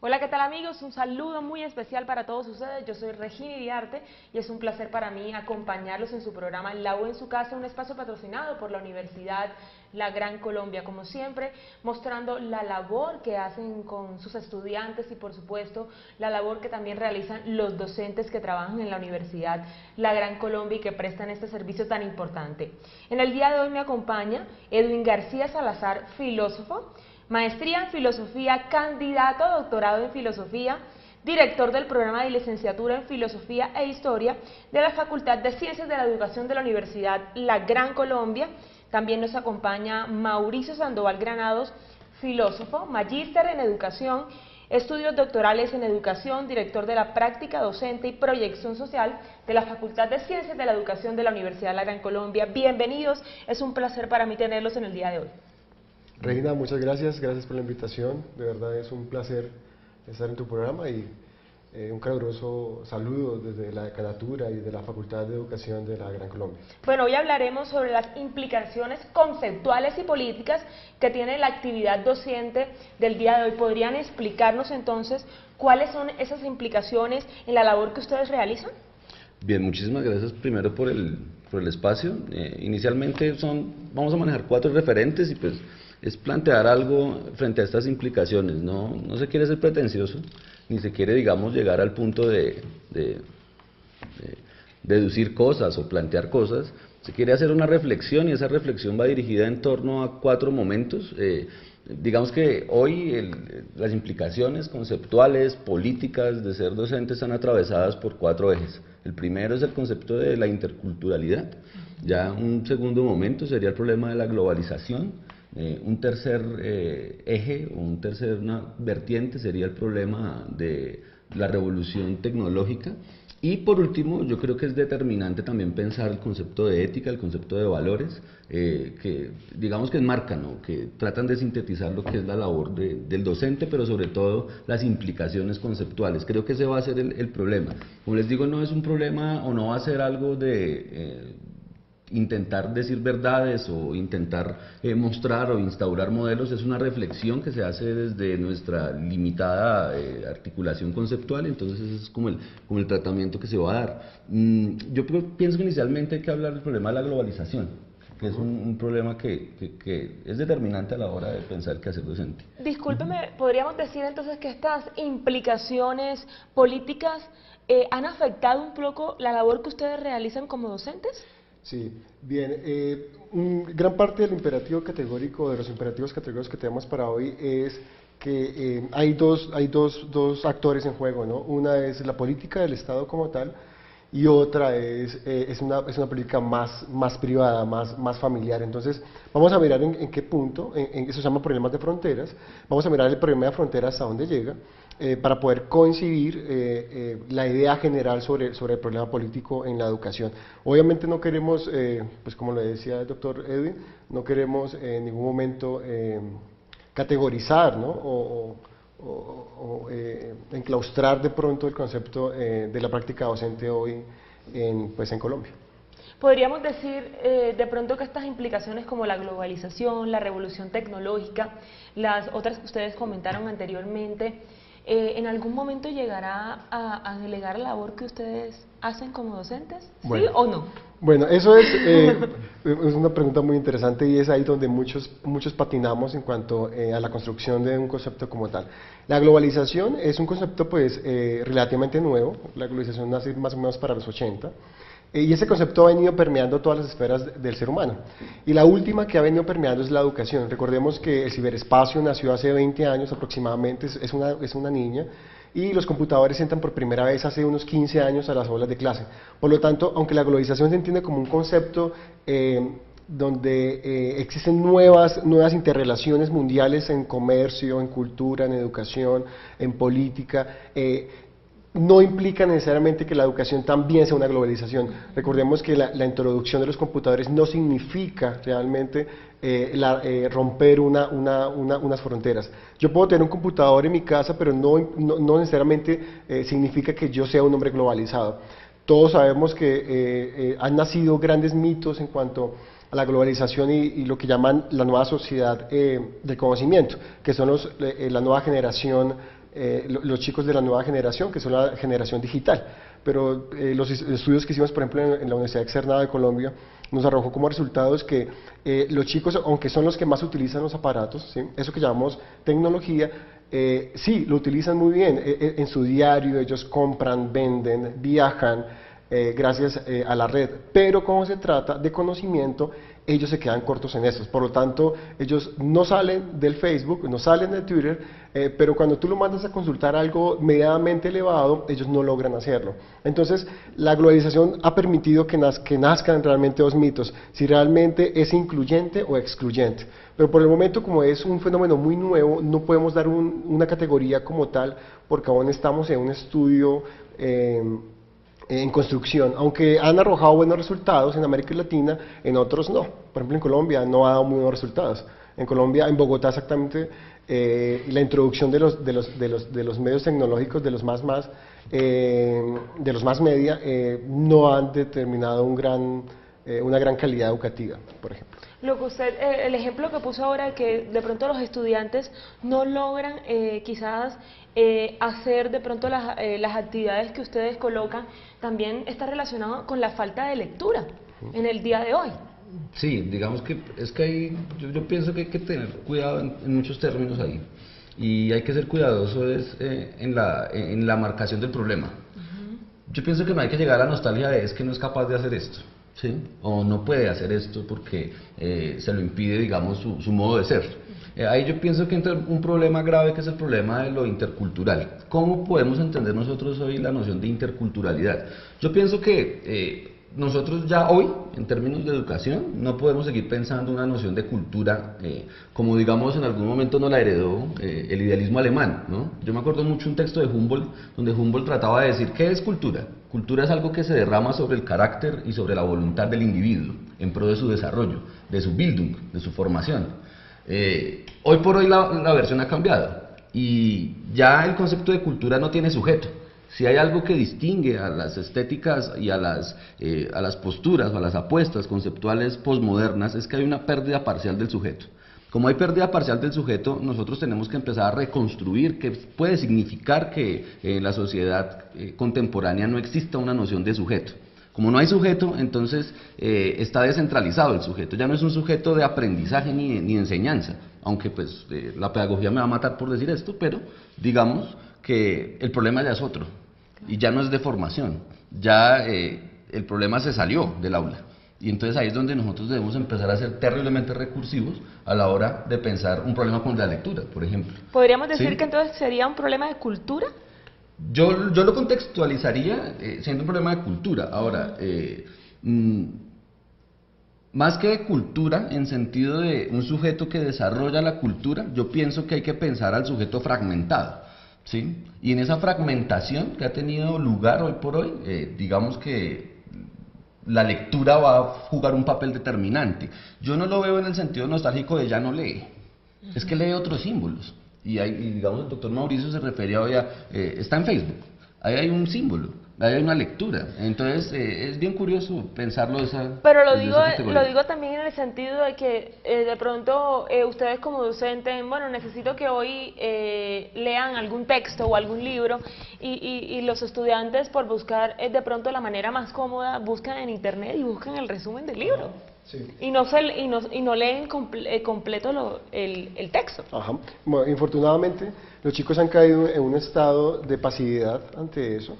Hola, ¿qué tal amigos? Un saludo muy especial para todos ustedes. Yo soy Regina Iriarte y es un placer para mí acompañarlos en su programa La U en su casa, un espacio patrocinado por la Universidad La Gran Colombia, como siempre, mostrando la labor que hacen con sus estudiantes y por supuesto la labor que también realizan los docentes que trabajan en la Universidad La Gran Colombia y que prestan este servicio tan importante. En el día de hoy me acompaña Edwin García Salazar, filósofo, maestría en filosofía, candidato a doctorado en filosofía, director del programa de licenciatura en filosofía e historia de la Facultad de Ciencias de la Educación de la Universidad La Gran Colombia. También nos acompaña Mauricio Sandoval Granados, filósofo, magíster en educación, estudios doctorales en educación, director de la práctica docente y proyección social de la Facultad de Ciencias de la Educación de la Universidad La Gran Colombia. Bienvenidos, es un placer para mí tenerlos en el día de hoy. Reina, muchas gracias por la invitación, de verdad es un placer estar en tu programa y un caluroso saludo desde la decanatura y de la Facultad de Educación de la Gran Colombia. Bueno, hoy hablaremos sobre las implicaciones conceptuales y políticas que tiene la actividad docente del día de hoy. ¿Podrían explicarnos entonces cuáles son esas implicaciones en la labor que ustedes realizan? Bien, muchísimas gracias primero por el espacio. Inicialmente vamos a manejar 4 referentes y pues es plantear algo frente a estas implicaciones. No se quiere ser pretencioso, ni se quiere, digamos, llegar al punto de deducir cosas o plantear cosas. Se quiere hacer una reflexión y esa reflexión va dirigida en torno a 4 momentos. Digamos que hoy las implicaciones conceptuales, políticas de ser docentes están atravesadas por 4 ejes. El primero es el concepto de la interculturalidad. Ya un segundo momento sería el problema de la globalización. Un tercer eje o una vertiente sería el problema de la revolución tecnológica. Y por último, yo creo que es determinante también pensar el concepto de ética, el concepto de valores, que digamos que enmarcan, ¿no?, que tratan de sintetizar lo que es la labor del docente, pero sobre todo las implicaciones conceptuales. Creo que ese va a ser el problema. Como les digo, no es un problema o no va a ser algo de intentar decir verdades o intentar mostrar o instaurar modelos. Es una reflexión que se hace desde nuestra limitada articulación conceptual. Entonces ese es como el tratamiento que se va a dar. Yo pienso que inicialmente hay que hablar del problema de la globalización, que es un problema que es determinante a la hora de pensar qué hacer docente. Discúlpeme, ¿podríamos decir entonces que estas implicaciones políticas han afectado un poco la labor que ustedes realizan como docentes? Sí, bien, gran parte del imperativo categórico, de los imperativos categóricos que tenemos para hoy es que hay dos actores en juego, ¿no? Una es la política del Estado como tal y otra es una política más privada, más familiar. Entonces vamos a mirar en qué punto, eso se llama problemas de fronteras, vamos a mirar el problema de fronteras hasta dónde llega, para poder coincidir la idea general sobre el problema político en la educación. Obviamente no queremos, pues como le decía el doctor Edwin, no queremos en ningún momento categorizar, ¿no?, o enclaustrar de pronto el concepto de la práctica docente hoy en Colombia. Podríamos decir de pronto que estas implicaciones como la globalización, la revolución tecnológica, las otras que ustedes comentaron anteriormente, ¿en algún momento llegará a delegar la labor que ustedes hacen como docentes? Bueno, ¿Sí o no? Bueno, eso es una pregunta muy interesante y es ahí donde muchos patinamos en cuanto a la construcción de un concepto como tal. La globalización es un concepto relativamente nuevo. La globalización nace más o menos para los 80. Y ese concepto ha venido permeando todas las esferas del ser humano. Y la última que ha venido permeando es la educación. Recordemos que el ciberespacio nació hace 20 años aproximadamente, es una niña, y los computadores entran por primera vez hace unos 15 años a las aulas de clase. Por lo tanto, aunque la globalización se entiende como un concepto donde existen nuevas interrelaciones mundiales en comercio, en cultura, en educación, en política, no implica necesariamente que la educación también sea una globalización. Recordemos que la introducción de los computadores no significa realmente romper unas fronteras. Yo puedo tener un computador en mi casa, pero no necesariamente significa que yo sea un hombre globalizado. Todos sabemos que han nacido grandes mitos en cuanto a la globalización y lo que llaman la nueva sociedad del conocimiento, que son la nueva generación los chicos de la nueva generación, que son la generación digital. Pero los estudios que hicimos, por ejemplo, en la Universidad Externada de Colombia, nos arrojó como resultados que los chicos, aunque son los que más utilizan los aparatos, ¿sí?, eso que llamamos tecnología, sí, lo utilizan muy bien en su diario, ellos compran, venden, viajan, gracias a la red, pero como se trata de conocimiento, ellos se quedan cortos en eso. Por lo tanto, ellos no salen del Facebook, no salen de Twitter, pero cuando tú lo mandas a consultar algo medianamente elevado, ellos no logran hacerlo. Entonces, la globalización ha permitido que nazcan realmente dos mitos, si realmente es incluyente o excluyente. Pero por el momento, como es un fenómeno muy nuevo, no podemos dar una categoría como tal, porque aún estamos en un estudio en construcción, aunque han arrojado buenos resultados en América Latina, en otros no. Por ejemplo, en Colombia no ha dado muy buenos resultados. En Colombia, en Bogotá exactamente, la introducción de los medios tecnológicos, de los más media, no han determinado una gran calidad educativa, por ejemplo. Lo que usted, el ejemplo que puso ahora, que de pronto los estudiantes no logran quizás hacer de pronto las actividades que ustedes colocan, también está relacionado con la falta de lectura en el día de hoy. Sí, digamos que es que yo pienso que hay que tener cuidado en muchos términos ahí, y hay que ser cuidadoso en la marcación del problema. Yo pienso que no hay que llegar a la nostalgia de es que no es capaz de hacer esto, ¿sí?, o no puede hacer esto porque se lo impide, digamos, su modo de ser. Ahí yo pienso que entra un problema grave, que es el problema de lo intercultural. ¿Cómo podemos entender nosotros hoy la noción de interculturalidad? Yo pienso que nosotros ya hoy, en términos de educación, no podemos seguir pensando una noción de cultura como, digamos, en algún momento nos la heredó el idealismo alemán, ¿no? Yo me acuerdo mucho un texto de Humboldt, donde Humboldt trataba de decir, ¿qué es cultura? Cultura es algo que se derrama sobre el carácter y sobre la voluntad del individuo, en pro de su desarrollo, de su Bildung, de su formación. Hoy por hoy la versión ha cambiado, y ya el concepto de cultura no tiene sujeto. Si hay algo que distingue a las estéticas y a las posturas o a las apuestas conceptuales posmodernas, es que hay una pérdida parcial del sujeto. Como hay pérdida parcial del sujeto, nosotros tenemos que empezar a reconstruir qué puede significar que en la sociedad contemporánea no exista una noción de sujeto. Como no hay sujeto, entonces está descentralizado el sujeto, ya no es un sujeto de aprendizaje ni de enseñanza, aunque pues la pedagogía me va a matar por decir esto, pero digamos que el problema ya es otro, y ya no es de formación, ya el problema se salió del aula. Y entonces ahí es donde nosotros debemos empezar a ser terriblemente recursivos a la hora de pensar un problema con la lectura, por ejemplo. ¿Podríamos decir ¿Sí? que entonces sería un problema de cultura? Yo lo contextualizaría siendo un problema de cultura. Ahora, más que de cultura, en sentido de un sujeto que desarrolla la cultura, yo pienso que hay que pensar al sujeto fragmentado, ¿sí? Y en esa fragmentación que ha tenido lugar hoy por hoy, digamos que la lectura va a jugar un papel determinante. Yo no lo veo en el sentido nostálgico de ya no lee, es que lee otros símbolos. Y digamos, el doctor Mauricio se refería hoy a, está en Facebook, ahí hay un símbolo, ahí hay una lectura. Entonces, es bien curioso pensarlo de esa Pero lo desde esa categoría. digo también en el sentido de que de pronto ustedes como docentes, bueno, necesito que hoy lean algún texto o algún libro, y los estudiantes, por buscar de pronto la manera más cómoda, buscan en internet y buscan el resumen del libro. Sí. Y no leen completo el texto. Ajá. Bueno, infortunadamente, los chicos han caído en un estado de pasividad ante eso,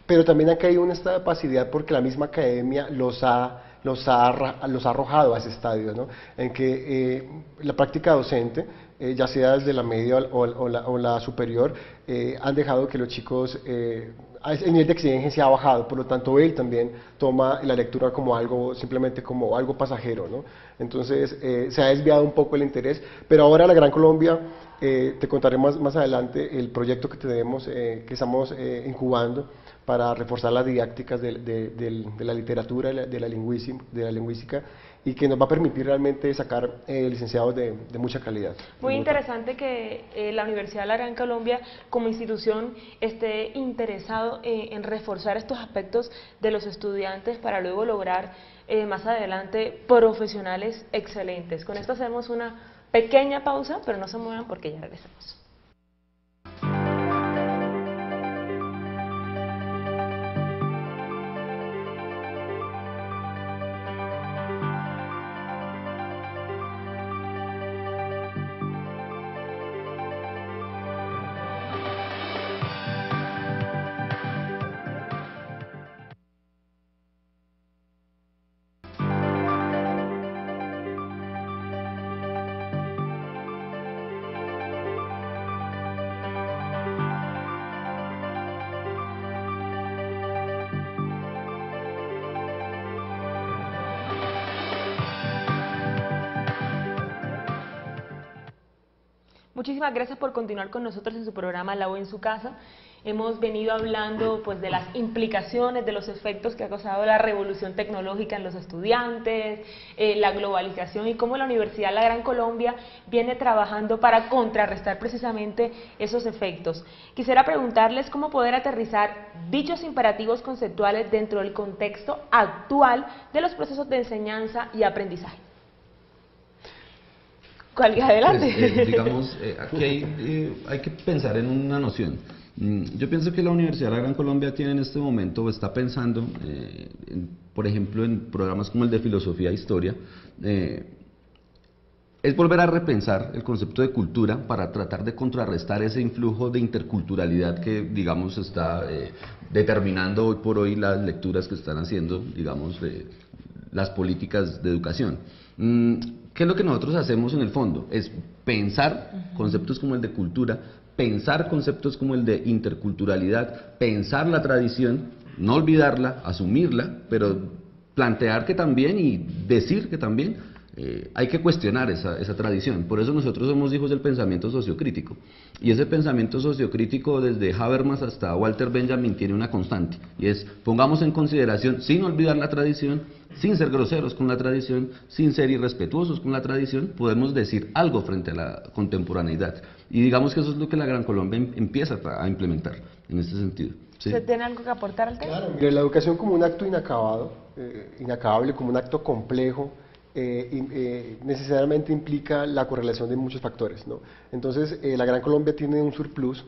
pero también han caído en un estado de pasividad porque la misma academia los ha arrojado a ese estadio, ¿no? En que la práctica docente, ya sea desde la media o la superior, han dejado que los chicos, el nivel de exigencia ha bajado, por lo tanto él también toma la lectura como algo, simplemente como algo pasajero, ¿no? Entonces se ha desviado un poco el interés, pero ahora la Gran Colombia, te contaré más adelante el proyecto que tenemos, que estamos incubando para reforzar las didácticas de la literatura, de la lingüística, y que nos va a permitir realmente sacar licenciados de mucha calidad. Muy interesante que la Universidad de la Gran Colombia como institución esté interesado en reforzar estos aspectos de los estudiantes para luego lograr más adelante profesionales excelentes. Con esto hacemos una pequeña pausa, pero no se muevan porque ya regresamos. Muchísimas gracias por continuar con nosotros en su programa La U en su casa. Hemos venido hablando pues de las implicaciones, de los efectos que ha causado la revolución tecnológica en los estudiantes, la globalización y cómo la Universidad La Gran Colombia viene trabajando para contrarrestar precisamente esos efectos. Quisiera preguntarles cómo poder aterrizar dichos imperativos conceptuales dentro del contexto actual de los procesos de enseñanza y aprendizaje. Adelante. Pues, digamos, aquí hay que pensar en una noción. Yo pienso que la Universidad de la Gran Colombia tiene en este momento, o está pensando, por ejemplo, en programas como el de Filosofía e Historia, es volver a repensar el concepto de cultura para tratar de contrarrestar ese influjo de interculturalidad que, digamos, está determinando hoy por hoy las lecturas que están haciendo, digamos, las políticas de educación. ¿Qué es lo que nosotros hacemos en el fondo? Es pensar conceptos como el de cultura, pensar conceptos como el de interculturalidad, pensar la tradición, no olvidarla, asumirla, pero plantear que también y decir que también hay que cuestionar esa tradición. Por eso nosotros somos hijos del pensamiento sociocrítico. Y ese pensamiento sociocrítico, desde Habermas hasta Walter Benjamin, tiene una constante, y es: pongamos en consideración, sin olvidar la tradición, sin ser groseros con la tradición, sin ser irrespetuosos con la tradición, podemos decir algo frente a la contemporaneidad. Y digamos que eso es lo que la Gran Colombia empieza a implementar en este sentido. ¿Sí? ¿Usted tiene algo que aportar al tema? Claro, mire, la educación como un acto inacabado, inacabable, como un acto complejo, necesariamente implica la correlación de muchos factores, ¿no? Entonces, la Gran Colombia tiene un surplus,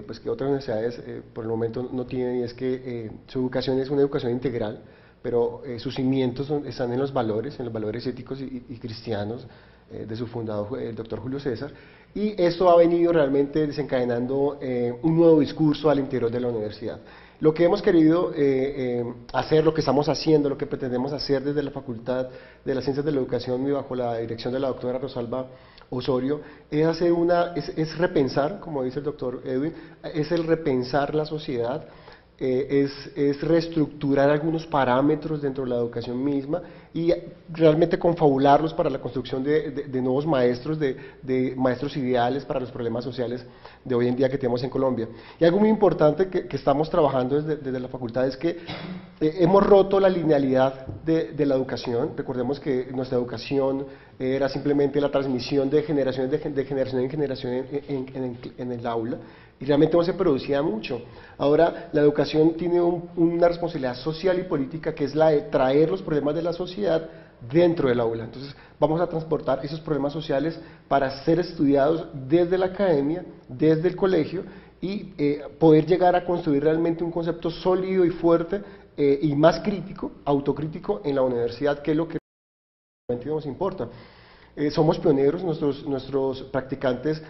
pues que otras universidades por el momento no tienen, y es que su educación es una educación integral, pero sus cimientos están en los valores éticos y cristianos de su fundador, el doctor Julio César, y esto ha venido realmente desencadenando un nuevo discurso al interior de la universidad. Lo que hemos querido hacer, lo que estamos haciendo, lo que pretendemos hacer desde la Facultad de las Ciencias de la Educación y bajo la dirección de la doctora Rosalba Osorio, es repensar, como dice el doctor Edwin, es el repensar la sociedad, es reestructurar algunos parámetros dentro de la educación misma y realmente confabularlos para la construcción de nuevos maestros, de maestros ideales para los problemas sociales de hoy en día que tenemos en Colombia. Y algo muy importante que estamos trabajando desde la facultad es que hemos roto la linealidad de la educación. Recordemos que nuestra educación era simplemente la transmisión de generación en generación en el aula, y realmente no se producía mucho. Ahora la educación tiene una responsabilidad social y política, que es la de traer los problemas de la sociedad dentro del aula. Entonces vamos a transportar esos problemas sociales para ser estudiados desde la academia, desde el colegio, y poder llegar a construir realmente un concepto sólido y fuerte y más crítico, autocrítico en la universidad, que es lo que realmente nos importa. Somos pioneros, nuestros practicantes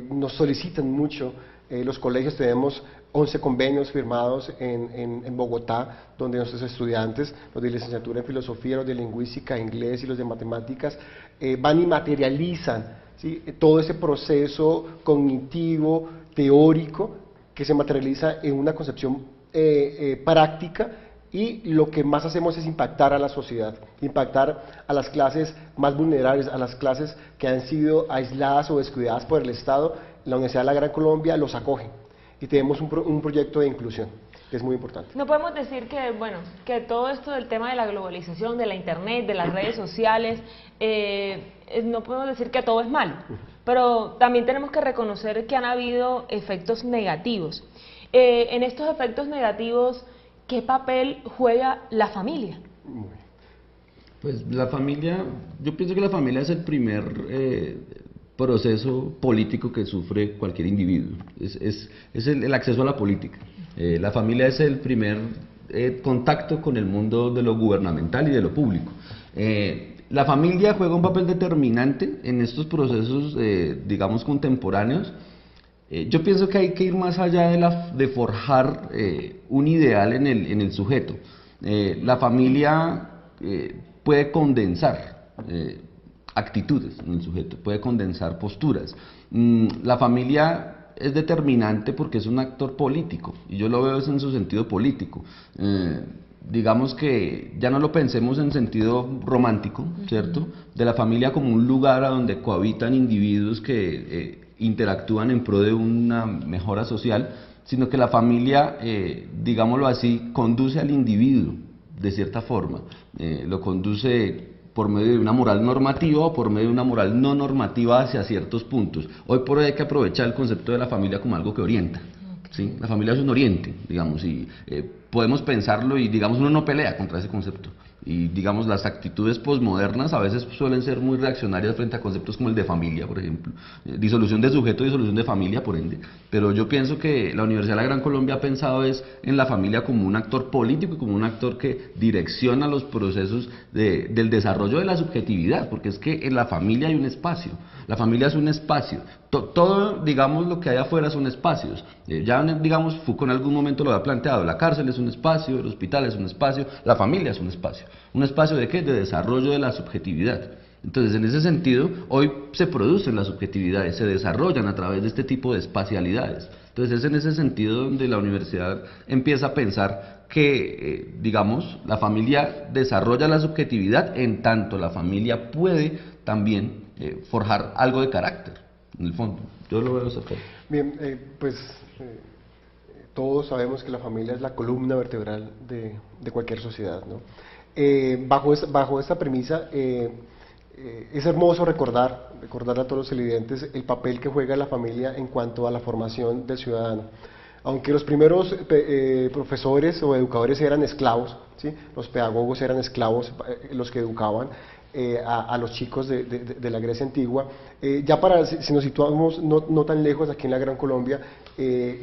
nos solicitan mucho. Los colegios, tenemos 11 convenios firmados en Bogotá, donde nuestros estudiantes, los de licenciatura en filosofía, los de lingüística, inglés y los de matemáticas, van y materializan, ¿sí?, todo ese proceso cognitivo, teórico, que se materializa en una concepción práctica. Y lo que más hacemos es impactar a la sociedad, impactar a las clases más vulnerables, a las clases que han sido aisladas o descuidadas por el Estado. La Universidad de la Gran Colombia los acoge y tenemos un proyecto de inclusión que es muy importante. No podemos decir que, bueno, que todo esto del tema de la globalización, de la internet, de las redes sociales, no podemos decir que todo es malo, pero también tenemos que reconocer que han habido efectos negativos. En estos efectos negativos, ¿qué papel juega la familia? Pues la familia, yo pienso que la familia es el primer proceso político que sufre cualquier individuo, es el acceso a la política. La familia es el primer contacto con el mundo de lo gubernamental y de lo público. La familia juega un papel determinante en estos procesos, digamos, contemporáneos. Yo pienso que hay que ir más allá de forjar un ideal en el sujeto. La familia puede condensar actitudes en el sujeto, puede condensar posturas. La familia es determinante porque es un actor político, y yo lo veo en su sentido político. digamos que ya no lo pensemos en sentido romántico, ¿cierto? De la familia como un lugar a donde cohabitan individuos que interactúan en pro de una mejora social, sino que la familia, digámoslo así, conduce al individuo de cierta forma, lo conduce por medio de una moral normativa o por medio de una moral no normativa hacia ciertos puntos. Hoy por hoy hay que aprovechar el concepto de la familia como algo que orienta. ¿Sí? La familia es un oriente, digamos, y podemos pensarlo y digamos uno no pelea contra ese concepto. Y digamos las actitudes posmodernas a veces suelen ser muy reaccionarias frente a conceptos como el de familia, por ejemplo. Disolución de sujeto, disolución de familia, por ende. Pero yo pienso que la Universidad de la Gran Colombia ha pensado es en la familia como un actor político y como un actor que direcciona los procesos del desarrollo de la subjetividad, porque es que en la familia hay un espacio. La familia es un espacio. Todo, digamos, lo que hay afuera son espacios. Ya, digamos, Foucault en algún momento lo había planteado. La cárcel es un espacio, el hospital es un espacio, la familia es un espacio. ¿Un espacio de qué? De desarrollo de la subjetividad. Entonces, en ese sentido, hoy se producen las subjetividades, se desarrollan a través de este tipo de espacialidades. Entonces, es en ese sentido donde la universidad empieza a pensar que, digamos, la familia desarrolla la subjetividad, en tanto la familia puede también forjar algo de carácter, en el fondo. Yo lo veo de esa forma. Bien, todos sabemos que la familia es la columna vertebral de cualquier sociedad, ¿no? Bajo esta premisa, es hermoso recordar a todos los televidentes el papel que juega la familia en cuanto a la formación del ciudadano. Aunque los primeros profesores o educadores eran esclavos, ¿sí? Los pedagogos eran esclavos, los que educaban a los chicos de la Grecia antigua. Ya si nos situamos no tan lejos, aquí en la Gran Colombia,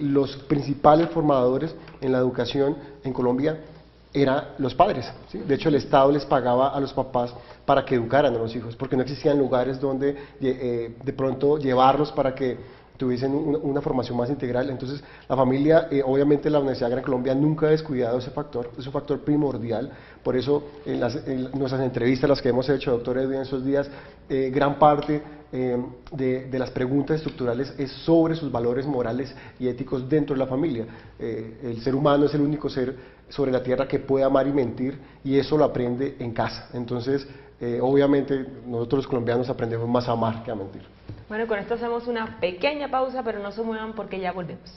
los principales formadores en la educación en Colombia eran los padres, ¿sí? De hecho, el Estado les pagaba a los papás para que educaran a los hijos, porque no existían lugares donde de pronto llevarlos para que tuviesen una formación más integral. Entonces, la familia, obviamente la Universidad de Gran Colombia nunca ha descuidado ese factor, es un factor primordial. Por eso, en nuestras entrevistas, las que hemos hecho, doctor Edwin, en esos días, gran parte de las preguntas estructurales es sobre sus valores morales y éticos dentro de la familia. El ser humano es el único ser sobre la tierra que puede amar y mentir, y eso lo aprende en casa. Entonces, obviamente, nosotros los colombianos aprendemos más a amar que a mentir. Bueno, con esto hacemos una pequeña pausa, pero no se muevan porque ya volvemos.